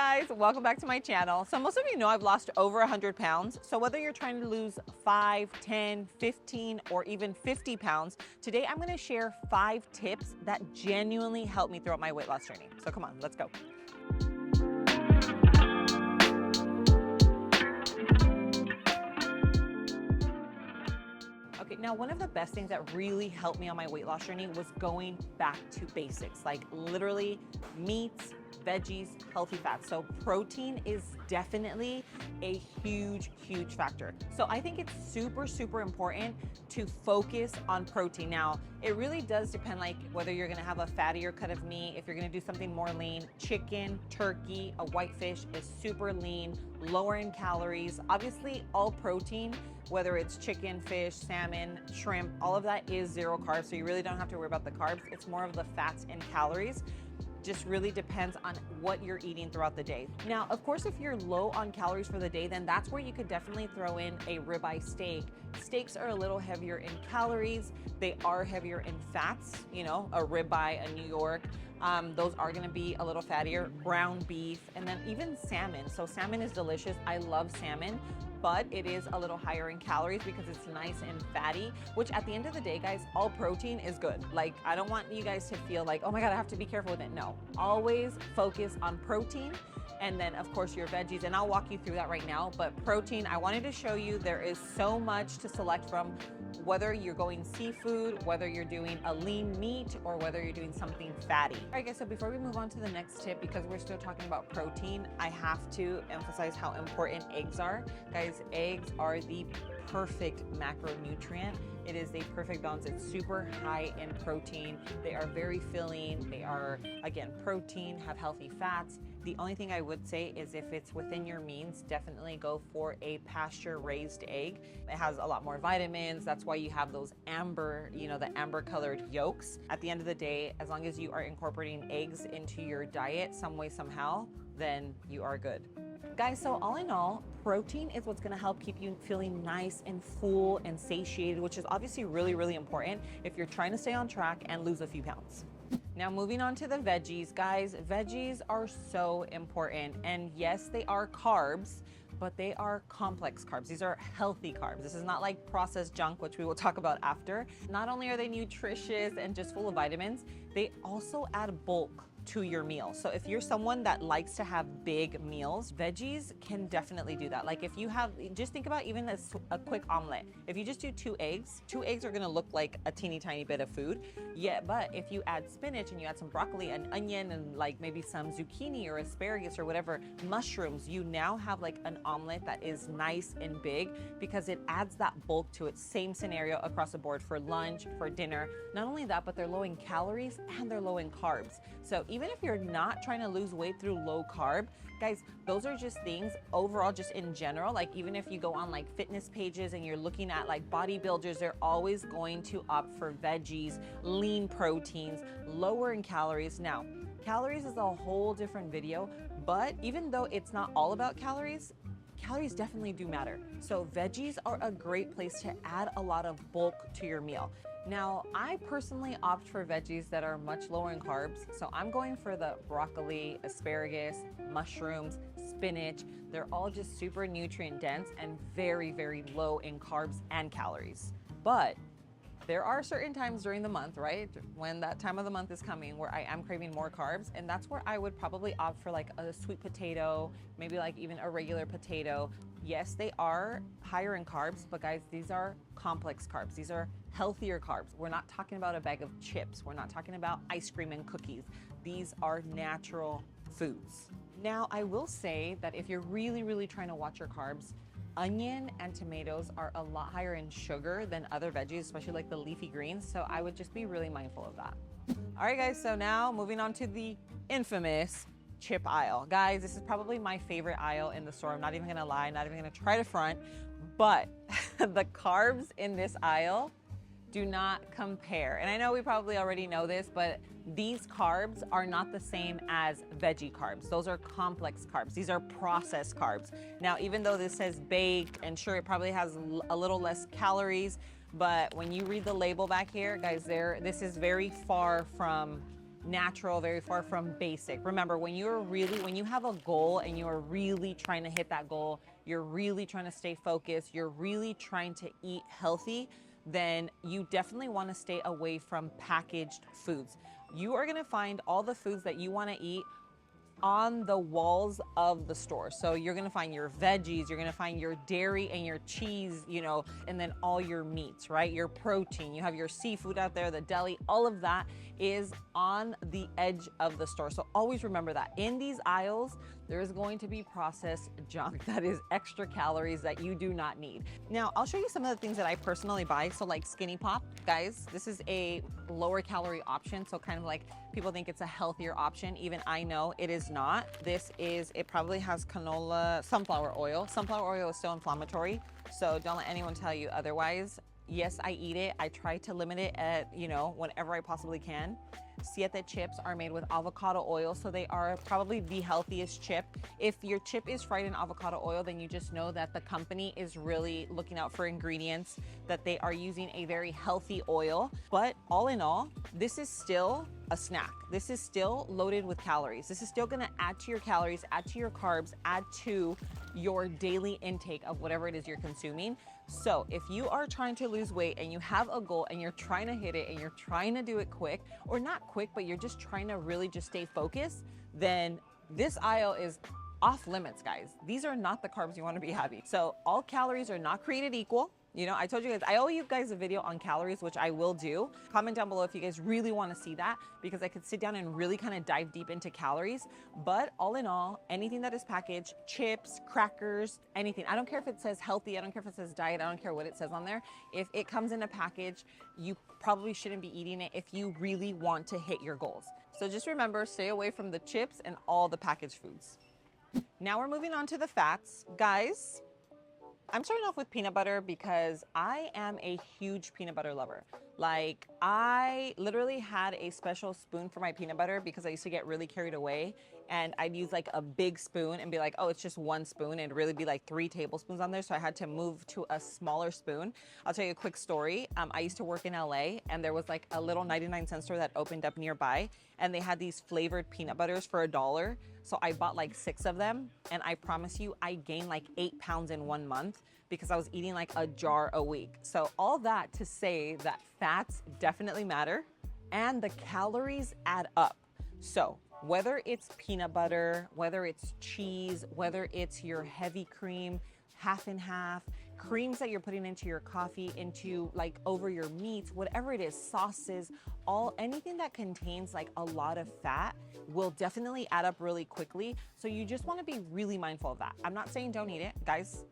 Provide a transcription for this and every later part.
guys, welcome back to my channel. So most of you know I've lost over 100 pounds. So whether you're trying to lose 5, 10, 15, or even 50 pounds, today I'm gonna share 5 tips that genuinely helped me throughout my weight loss journey. So come on, let's go. Okay, now one of the best things that really helped me on my weight loss journey was going back to basics, like literally meats, veggies, healthy fats. So protein is definitely a huge factor. So I think it's super important to focus on protein. Now, it really does depend like whether you're gonna have a fattier cut of meat, if you're gonna do something more lean. Chicken, turkey, a white fish is super lean, lower in calories. Obviously, all protein, whether it's chicken, fish, salmon, shrimp, all of that is 0 carbs. So you really don't have to worry about the carbs. It's more of the fats and calories. Just really depends on what you're eating throughout the day. Now, of course, if you're low on calories for the day, then that's where you could definitely throw in a ribeye steak. Steaks are a little heavier in calories. They are heavier in fats, you know, a ribeye, a New York. Those are gonna be a little fattier. Ground beef, and then even salmon. So salmon is delicious. I love salmon, but it is a little higher in calories because it's nice and fatty, which at the end of the day, guys, all protein is good. Like, I don't want you guys to feel like, oh my God, I have to be careful with it. No, always focus on protein. And then of course your veggies, and I'll walk you through that right now. But protein, I wanted to show you there is so much to select from, whether you're going seafood, whether you're doing a lean meat, or whether you're doing something fatty. All right guys, so before we move on to the next tip, because we're still talking about protein, I have to emphasize how important eggs are. Guys, eggs are the perfect macronutrient. It is the perfect balance. It's super high in protein. They are very filling. They are, again, protein, have healthy fats. The only thing I would say is if it's within your means, definitely go for a pasture-raised egg. It has a lot more vitamins. That's why you have those amber, you know, the amber colored yolks. At the end of the day, as long as you are incorporating eggs into your diet some way, somehow, then you are good. Guys, so all in all, protein is what's gonna help keep you feeling nice and full and satiated, which is obviously really important if you're trying to stay on track and lose a few pounds. Now moving on to the veggies, guys, veggies are so important. And yes, they are carbs, but they are complex carbs. These are healthy carbs. This is not like processed junk, which we will talk about after. Not only are they nutritious and just full of vitamins, they also add bulk to your meal. So if you're someone that likes to have big meals, veggies can definitely do that. Like if you have, just think about even a quick omelet. If you just do 2 eggs are gonna look like a teeny tiny bit of food. Yeah, but if you add spinach and you add some broccoli and onion and like maybe some zucchini or asparagus or whatever, mushrooms, you now have like an omelet that is nice and big because it adds that bulk to it. Same scenario across the board for lunch, for dinner. Not only that, but they're low in calories and they're low in carbs. So even if you're not trying to lose weight through low carb, guys, those are just things overall, just in general. Like even if you go on like fitness pages and you're looking at like bodybuilders, they're always going to opt for veggies, lean proteins, lower in calories. Now, calories is a whole different video, but even though it's not all about calories, calories definitely do matter. So veggies are a great place to add a lot of bulk to your meal. Now, I personally opt for veggies that are much lower in carbs. So I'm going for the broccoli, asparagus, mushrooms, spinach. They're all just super nutrient dense and very low in carbs and calories. But there are certain times during the month, right, when that time of the month is coming where I am craving more carbs, and that's where I would probably opt for like a sweet potato, maybe like even a regular potato. Yes, they are higher in carbs, but guys, these are complex carbs. These are healthier carbs. We're not talking about a bag of chips. We're not talking about ice cream and cookies. These are natural foods. Now, I will say that if you're really trying to watch your carbs, onion and tomatoes are a lot higher in sugar than other veggies, especially like the leafy greens. So I would just be really mindful of that. All right, guys, so now moving on to the infamous chip aisle. Guys, this is probably my favorite aisle in the store. I'm not even gonna lie, not even gonna try to front, but the carbs in this aisle do not compare. And I know we probably already know this, but these carbs are not the same as veggie carbs. Those are complex carbs. These are processed carbs. Now, even though this says baked, and sure, it probably has a little less calories, but when you read the label back here, guys, this is very far from natural, very far from basic. Remember, when you have a goal and you are really trying to hit that goal, you're really trying to stay focused, you're really trying to eat healthy, then you definitely want to stay away from packaged foods. You are going to find all the foods that you want to eat on the walls of the store. So you're gonna find your veggies, you're gonna find your dairy and your cheese, you know, and then all your meats, right? Your protein, you have your seafood out there, the deli, all of that is on the edge of the store. So always remember that. In these aisles, there is going to be processed junk that is extra calories that you do not need. Now, I'll show you some of the things that I personally buy. So like Skinny Pop, guys, this is a lower calorie option. So kind of like people think it's a healthier option. Even I know it is not. It probably has sunflower oil. Sunflower oil is still inflammatory. So don't let anyone tell you otherwise. Yes, I eat it. I try to limit it at, whenever I possibly can. Siete chips are made with avocado oil, so they are probably the healthiest chip. If your chip is fried in avocado oil, then you just know that the company is really looking out for ingredients, that they are using a very healthy oil. But all in all, this is still a snack. This is still loaded with calories. This is still gonna add to your calories, add to your carbs, add to your daily intake of whatever it is you're consuming. So if you are trying to lose weight and you have a goal and you're trying to hit it and you're trying to do it quick, or not quick, but you're just trying to really just stay focused, then this aisle is off limits, guys. These are not the carbs you want to be having. So all calories are not created equal. I told you guys, I owe you guys a video on calories, which I will do. Comment down below if you guys really want to see that, because I could sit down and really kind of dive deep into calories. But all in all, anything that is packaged, chips, crackers, anything. I don't care if it says healthy, I don't care if it says diet, I don't care what it says on there. If it comes in a package, you probably shouldn't be eating it if you really want to hit your goals. So just remember, stay away from the chips and all the packaged foods. Now we're moving on to the fats. Guys, I'm starting off with peanut butter because I am a huge peanut butter lover. Like, I literally had a special spoon for my peanut butter because I used to get really carried away, and I'd use like a big spoon and be like, oh, it's just one spoon, and it'd really be like 3 tablespoons on there. So I had to move to a smaller spoon. I'll tell you a quick story. I used to work in LA, and there was like a little 99-cent store that opened up nearby, and they had these flavored peanut butters for $1. So I bought like 6 of them, and I promise you, I gained like 8 pounds in 1 month because I was eating like a jar a week. So all that to say that fats definitely matter and the calories add up. So whether it's peanut butter, whether it's cheese, whether it's your heavy cream, half and half, creams that you're putting into your coffee, into like over your meats, whatever it is, sauces, anything that contains like a lot of fat will definitely add up really quickly. So you just want to be really mindful of that. I'm not saying don't eat it, guys.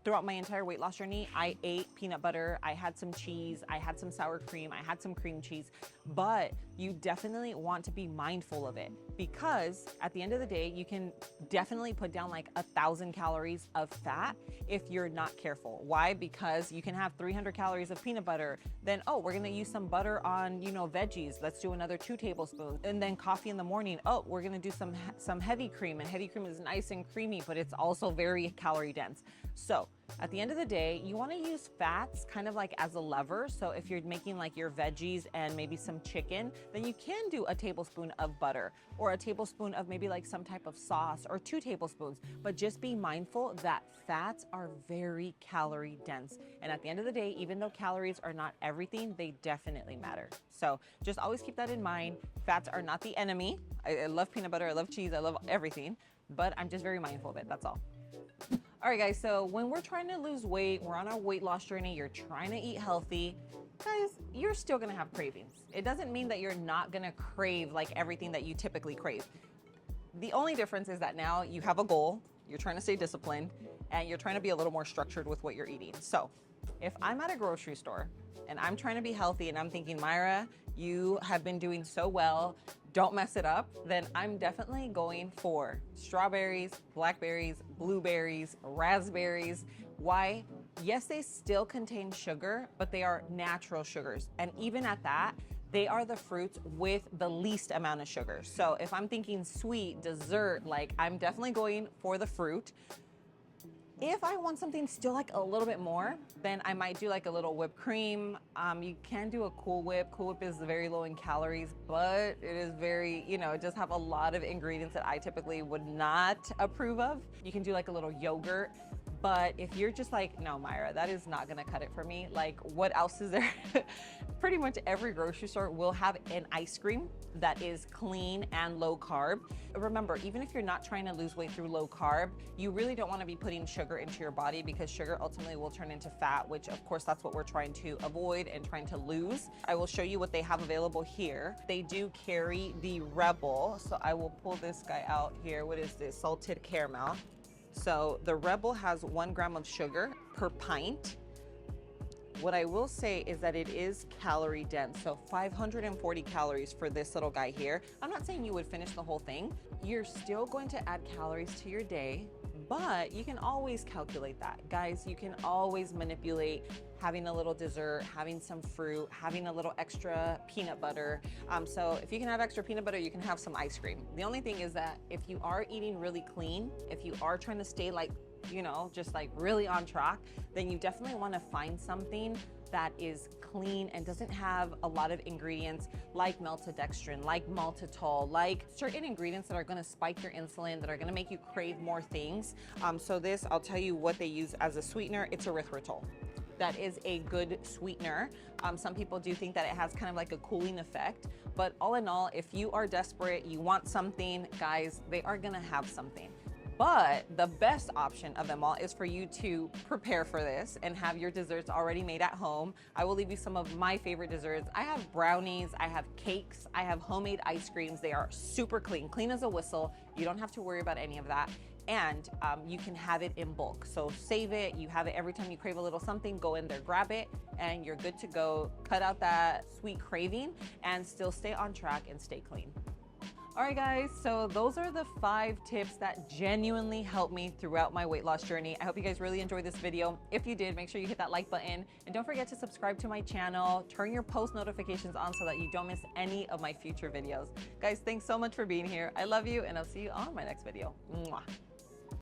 Throughout my entire weight loss journey, I ate peanut butter, I had some cheese, I had some sour cream, I had some cream cheese, but you definitely want to be mindful of it, because at the end of the day, you can definitely put down like 1,000 calories of fat if you're not careful. Why? Because you can have 300 calories of peanut butter, then, oh, we're gonna use some butter on, veggies. Let's do another 2 tablespoons. And then coffee in the morning, oh, we're gonna do some heavy cream, and heavy cream is nice and creamy, but it's also very calorie dense. So at the end of the day, you want to use fats kind of like as a lever. So if you're making like your veggies and maybe some chicken, then you can do a tablespoon of butter or a tablespoon of maybe like some type of sauce, or 2 tablespoons. But just be mindful that fats are very calorie dense. And at the end of the day, even though calories are not everything, they definitely matter. So just always keep that in mind. Fats are not the enemy. I love peanut butter, I love cheese, I love everything, but I'm just very mindful of it, that's all. All right, guys, so when we're trying to lose weight, we're on our weight loss journey, you're trying to eat healthy, guys, you're still gonna have cravings. It doesn't mean that you're not gonna crave like everything that you typically crave. The only difference is that now you have a goal, you're trying to stay disciplined, and you're trying to be a little more structured with what you're eating. So if I'm at a grocery store and I'm trying to be healthy and I'm thinking, Myra, you have been doing so well, don't mess it up, then I'm definitely going for strawberries, blackberries, blueberries, raspberries. Why? Yes, they still contain sugar, but they are natural sugars. And even at that, they are the fruits with the least amount of sugar. So if I'm thinking sweet, dessert, like I'm definitely going for the fruit. If I want something still like a little bit more, then I might do like a little whipped cream. You can do a Cool Whip. Cool Whip is very low in calories, but it is very, you know, it does have a lot of ingredients that I typically would not approve of. You can do like a little yogurt. But if you're just like, no, Myra, that is not gonna cut it for me. Like, what else is there? Pretty much every grocery store will have an ice cream that is clean and low carb. Remember, even if you're not trying to lose weight through low carb, you really don't wanna be putting sugar into your body, because sugar ultimately will turn into fat, which of course that's what we're trying to avoid and trying to lose. I will show you what they have available here. They do carry the Rebel. So I will pull this guy out here. What is this? Salted caramel. So the Rebel has 1 gram of sugar per pint. What I will say is that it is calorie dense. So 540 calories for this little guy here. I'm not saying you would finish the whole thing. You're still going to add calories to your day, but you can always calculate that. Guys, you can always manipulate having a little dessert, having some fruit, having a little extra peanut butter. So if you can have extra peanut butter, you can have some ice cream. The only thing is that if you are eating really clean, if you are trying to stay like, you know, just like really on track, then you definitely want to find something that is clean and doesn't have a lot of ingredients like maltodextrin, like maltitol, like certain ingredients that are going to spike your insulin, that are going to make you crave more things. So this, I'll tell you what they use as a sweetener. It's erythritol. That is a good sweetener. Some people do think that it has kind of like a cooling effect, but all in all, if you are desperate, you want something, guys, they are gonna have something. But the best option of them all is for you to prepare for this and have your desserts already made at home. I will leave you some of my favorite desserts. I have brownies, I have cakes, I have homemade ice creams. They are super clean, clean as a whistle. You don't have to worry about any of that. And you can have it in bulk. So save it, you have it every time you crave a little something, go in there, grab it, and you're good to go. Cut out that sweet craving and still stay on track and stay clean. All right, guys, so those are the 5 tips that genuinely helped me throughout my weight loss journey. I hope you guys really enjoyed this video. If you did, make sure you hit that like button, and don't forget to subscribe to my channel. Turn your post notifications on so that you don't miss any of my future videos. Guys, thanks so much for being here. I love you, and I'll see you on my next video. Mwah.